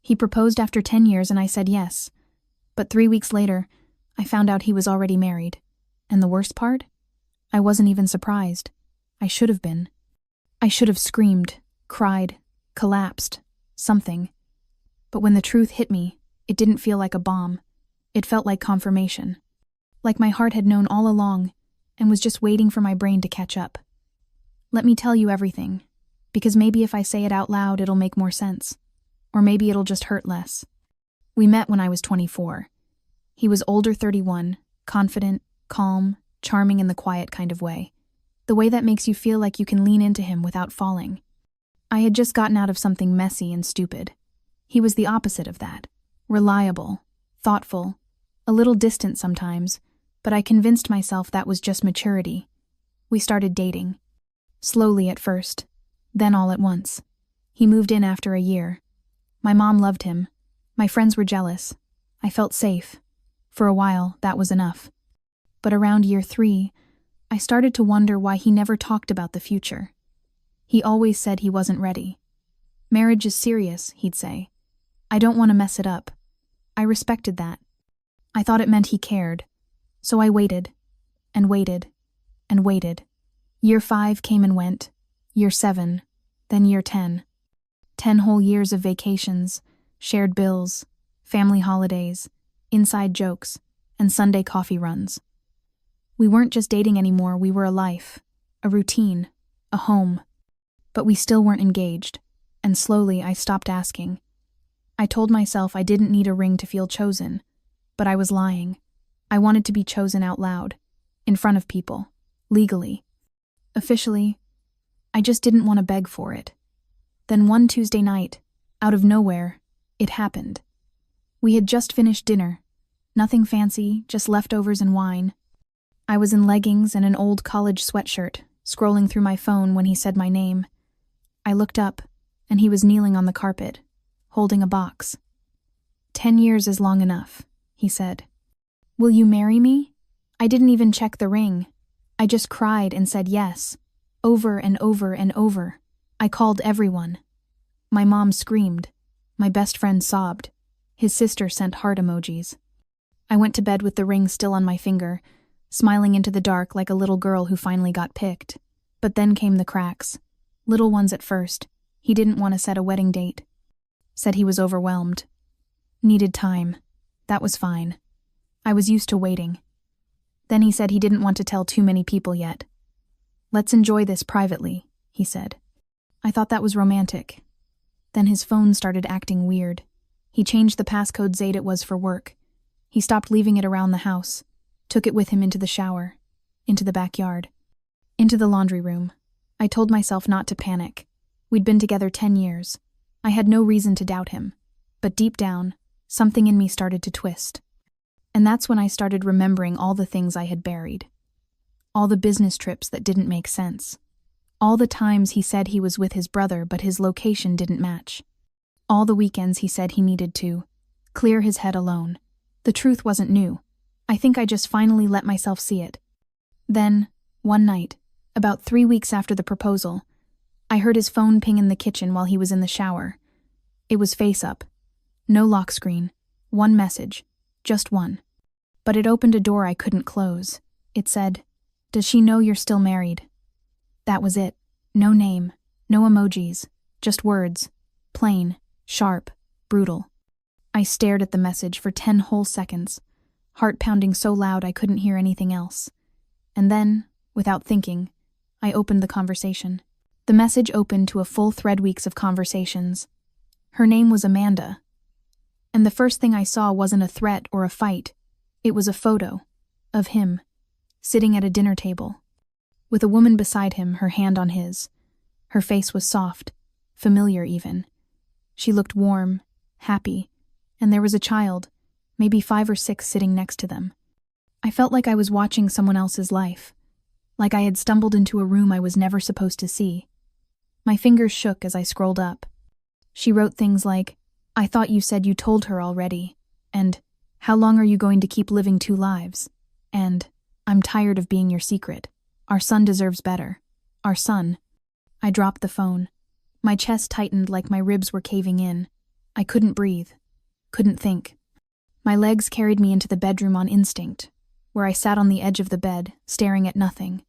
He proposed after 10 years and I said yes. But 3 weeks later, I found out he was already married. And the worst part? I wasn't even surprised. I should have been. I should have screamed, cried, collapsed, something. But when the truth hit me, it didn't feel like a bomb. It felt like confirmation. Like my heart had known all along and was just waiting for my brain to catch up. Let me tell you everything, because maybe if I say it out loud, it'll make more sense. Or maybe it'll just hurt less. We met when I was 24. He was older, 31, confident, calm, charming in the quiet kind of way. The way that makes you feel like you can lean into him without falling. I had just gotten out of something messy and stupid. He was the opposite of that. Reliable, thoughtful, a little distant sometimes, but I convinced myself that was just maturity. We started dating. Slowly at first, then all at once. He moved in after a year. My mom loved him. My friends were jealous. I felt safe. For a while, that was enough. But around year 3, I started to wonder why he never talked about the future. He always said he wasn't ready. Marriage is serious, he'd say. I don't want to mess it up. I respected that. I thought it meant he cared. So I waited, and waited, and waited. Year 5 came and went. Year 7, then year 10. 10 whole years of vacations, shared bills, family holidays, inside jokes, and Sunday coffee runs. We weren't just dating anymore, we were a life, a routine, a home. But we still weren't engaged, and slowly I stopped asking. I told myself I didn't need a ring to feel chosen, but I was lying. I wanted to be chosen out loud, in front of people, legally. Officially, I just didn't want to beg for it. Then one Tuesday night, out of nowhere, it happened. We had just finished dinner. Nothing fancy, just leftovers and wine. I was in leggings and an old college sweatshirt, scrolling through my phone when he said my name. I looked up, and he was kneeling on the carpet, holding a box. 10 years is long enough, he said. Will you marry me? I didn't even check the ring. I just cried and said yes, over and over and over. I called everyone. My mom screamed. My best friend sobbed. His sister sent heart emojis. I went to bed with the ring still on my finger, smiling into the dark like a little girl who finally got picked. But then came the cracks. Little ones at first. He didn't want to set a wedding date. Said he was overwhelmed. Needed time. That was fine. I was used to waiting. Then he said he didn't want to tell too many people yet. Let's enjoy this privately, he said. I thought that was romantic. Then his phone started acting weird. He changed the passcode it was for work. He stopped leaving it around the house, took it with him into the shower, into the backyard, into the laundry room. I told myself not to panic. We'd been together 10 years. I had no reason to doubt him. But deep down, something in me started to twist. And that's when I started remembering all the things I had buried. All the business trips that didn't make sense. All the times he said he was with his brother but his location didn't match. All the weekends he said he needed to clear his head alone. The truth wasn't new. I think I just finally let myself see it. Then, one night, about 3 weeks after the proposal, I heard his phone ping in the kitchen while he was in the shower. It was face up. No lock screen. One message. Just one. But it opened a door I couldn't close. It said, "Does she know you're still married?" That was it. No name. No emojis. Just words. Plain. Sharp. Brutal. I stared at the message for 10 whole seconds, heart pounding so loud I couldn't hear anything else. And then, without thinking, I opened the conversation. The message opened to a full thread weeks of conversations. Her name was Amanda. And the first thing I saw wasn't a threat or a fight. It was a photo of him, sitting at a dinner table, with a woman beside him, her hand on his. Her face was soft, familiar even. She looked warm, happy, and there was a child, maybe 5 or 6, sitting next to them. I felt like I was watching someone else's life, like I had stumbled into a room I was never supposed to see. My fingers shook as I scrolled up. She wrote things like, "I thought you said you told her already," and "How long are you going to keep living 2 lives?" and "I'm tired of being your secret. Our son deserves better. Our son." I dropped the phone. My chest tightened like my ribs were caving in. I couldn't breathe, couldn't think. My legs carried me into the bedroom on instinct, where I sat on the edge of the bed, staring at nothing.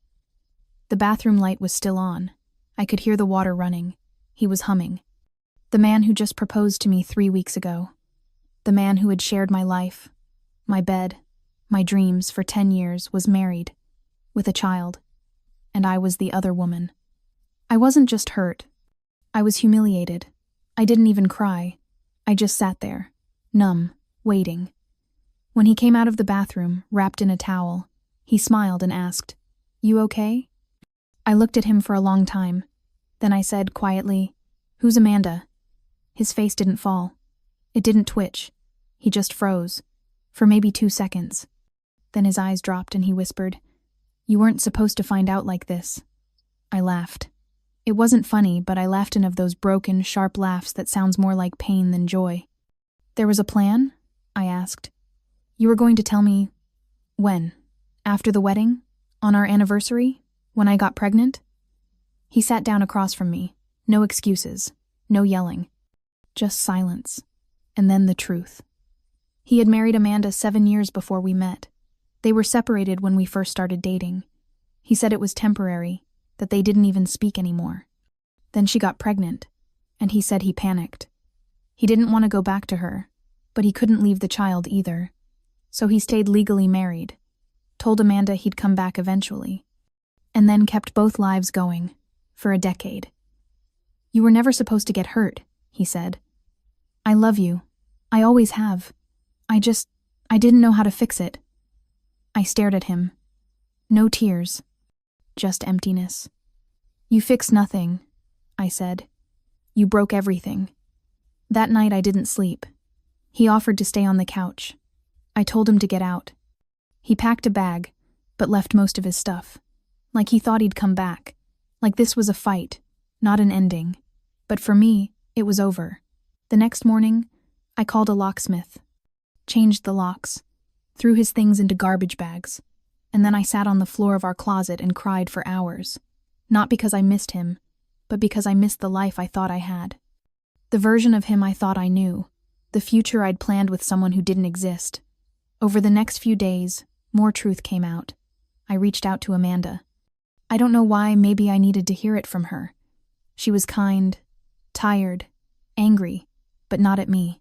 The bathroom light was still on. I could hear the water running. He was humming. The man who just proposed to me 3 weeks ago. The man who had shared my life, my bed, my dreams for 10 years was married, with a child, and I was the other woman. I wasn't just hurt. I was humiliated. I didn't even cry. I just sat there, numb, waiting. When he came out of the bathroom, wrapped in a towel, he smiled and asked, "You okay?" I looked at him for a long time. Then I said quietly, "Who's Amanda?" His face didn't fall. It didn't twitch. He just froze, for maybe 2 seconds. Then his eyes dropped and he whispered, "You weren't supposed to find out like this." I laughed. It wasn't funny, but I laughed in of those broken, sharp laughs that sounds more like pain than joy. "There was a plan?" I asked. "You were going to tell me…" "When? After the wedding? On our anniversary? When I got pregnant?" He sat down across from me. No excuses. No yelling. Just silence. And then the truth. He had married Amanda 7 years before we met. They were separated when we first started dating. He said it was temporary, that they didn't even speak anymore. Then she got pregnant, and he said he panicked. He didn't want to go back to her, but he couldn't leave the child either. So he stayed legally married, told Amanda he'd come back eventually, and then kept both lives going, for a decade. "You were never supposed to get hurt," he said. "I love you. I always have. I didn't know how to fix it." I stared at him. No tears. Just emptiness. "You fixed nothing," I said. "You broke everything." That night I didn't sleep. He offered to stay on the couch. I told him to get out. He packed a bag, but left most of his stuff. Like he thought he'd come back. Like this was a fight, not an ending. But for me, it was over. The next morning, I called a locksmith. Changed the locks. Threw his things into garbage bags. And then I sat on the floor of our closet and cried for hours. Not because I missed him, but because I missed the life I thought I had. The version of him I thought I knew. The future I'd planned with someone who didn't exist. Over the next few days, more truth came out. I reached out to Amanda. I don't know why, maybe I needed to hear it from her. She was kind, tired, angry, but not at me.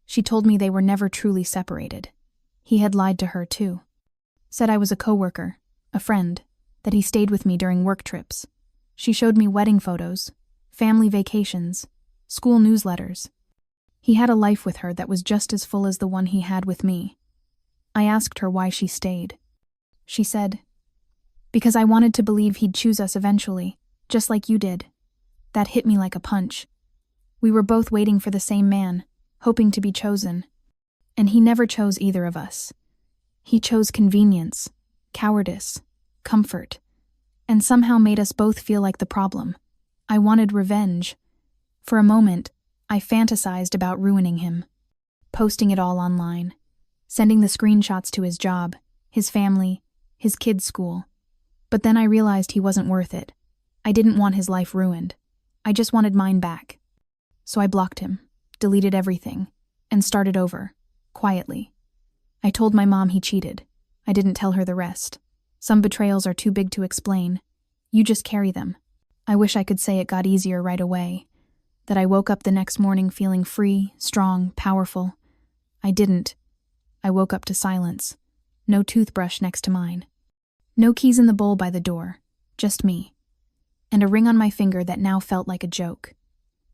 She told me they were never truly separated. He had lied to her too. Said I was a coworker, a friend, that he stayed with me during work trips. She showed me wedding photos, family vacations, school newsletters. He had a life with her that was just as full as the one he had with me. I asked her why she stayed. She said, "Because I wanted to believe he'd choose us eventually, just like you did." That hit me like a punch. We were both waiting for the same man, hoping to be chosen. And he never chose either of us. He chose convenience, cowardice, comfort, and somehow made us both feel like the problem. I wanted revenge. For a moment, I fantasized about ruining him, posting it all online, sending the screenshots to his job, his family, his kids' school. But then I realized he wasn't worth it. I didn't want his life ruined. I just wanted mine back. So I blocked him, deleted everything, and started over, quietly. I told my mom he cheated. I didn't tell her the rest. Some betrayals are too big to explain. You just carry them. I wish I could say it got easier right away. That I woke up the next morning feeling free, strong, powerful. I didn't. I woke up to silence. No toothbrush next to mine. No keys in the bowl by the door. Just me. And a ring on my finger that now felt like a joke.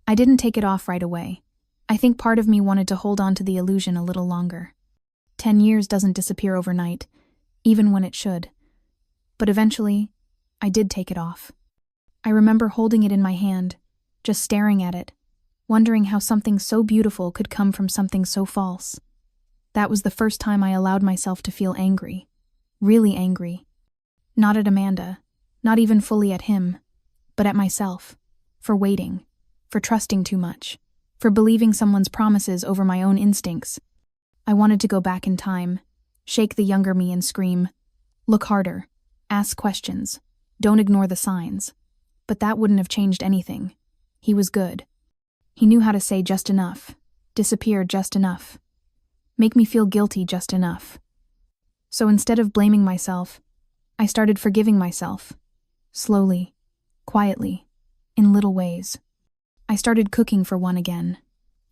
I didn't take it off right away. I think part of me wanted to hold on to the illusion a little longer. 10 years doesn't disappear overnight, even when it should. But eventually, I did take it off. I remember holding it in my hand, just staring at it, wondering how something so beautiful could come from something so false. That was the first time I allowed myself to feel angry. Really angry. Not at Amanda, not even fully at him, but at myself, for waiting, for trusting too much, for believing someone's promises over my own instincts. I wanted to go back in time, shake the younger me and scream, "Look harder, ask questions, don't ignore the signs." But that wouldn't have changed anything. He was good. He knew how to say just enough, disappear just enough, make me feel guilty just enough. So instead of blaming myself, I started forgiving myself. Slowly, quietly, in little ways. I started cooking for one again.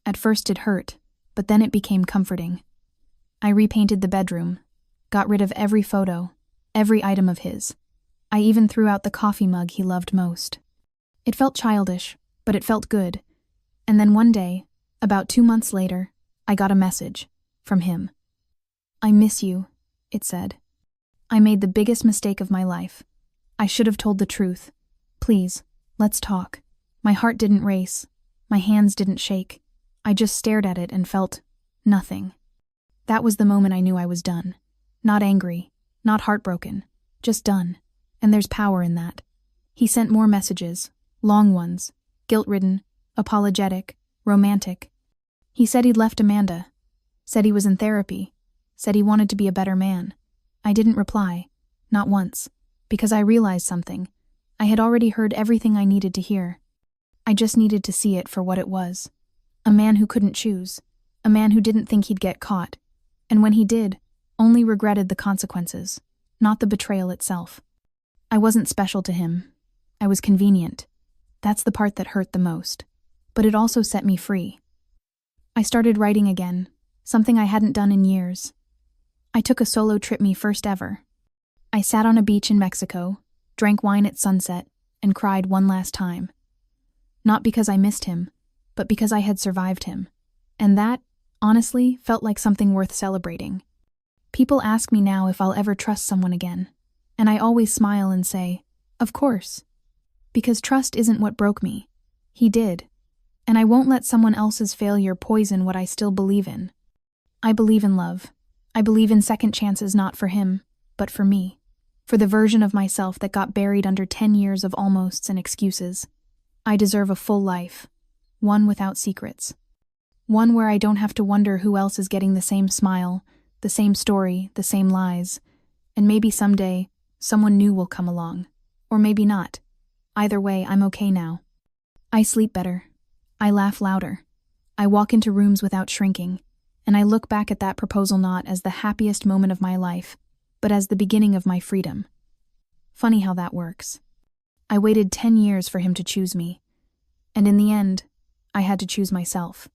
At first it hurt, but then it became comforting. I repainted the bedroom, got rid of every photo, every item of his. I even threw out the coffee mug he loved most. It felt childish, but it felt good. And then one day, about 2 months later, I got a message from him. "I miss you," it said. "I made the biggest mistake of my life. I should have told the truth. Please, let's talk." My heart didn't race. My hands didn't shake. I just stared at it and felt nothing. That was the moment I knew I was done. Not angry, not heartbroken, just done. And there's power in that. He sent more messages, long ones, guilt-ridden, apologetic, romantic. He said he'd left Amanda, said he was in therapy, said he wanted to be a better man. I didn't reply, not once, because I realized something. I had already heard everything I needed to hear. I just needed to see it for what it was. A man who couldn't choose, a man who didn't think he'd get caught, and when he did, only regretted the consequences, not the betrayal itself. I wasn't special to him. I was convenient. That's the part that hurt the most. But it also set me free. I started writing again, something I hadn't done in years. I took a solo trip, me first ever. I sat on a beach in Mexico, drank wine at sunset, and cried one last time. Not because I missed him, but because I had survived him. And that, honestly, felt like something worth celebrating. People ask me now if I'll ever trust someone again. And I always smile and say, of course. Because trust isn't what broke me. He did. And I won't let someone else's failure poison what I still believe in. I believe in love. I believe in second chances, not for him, but for me. For the version of myself that got buried under 10 years of almosts and excuses. I deserve a full life. One without secrets. One where I don't have to wonder who else is getting the same smile, the same story, the same lies. And maybe someday, someone new will come along. Or maybe not. Either way, I'm okay now. I sleep better. I laugh louder. I walk into rooms without shrinking. And I look back at that proposal not as the happiest moment of my life, but as the beginning of my freedom. Funny how that works. I waited 10 years for him to choose me. And in the end, I had to choose myself.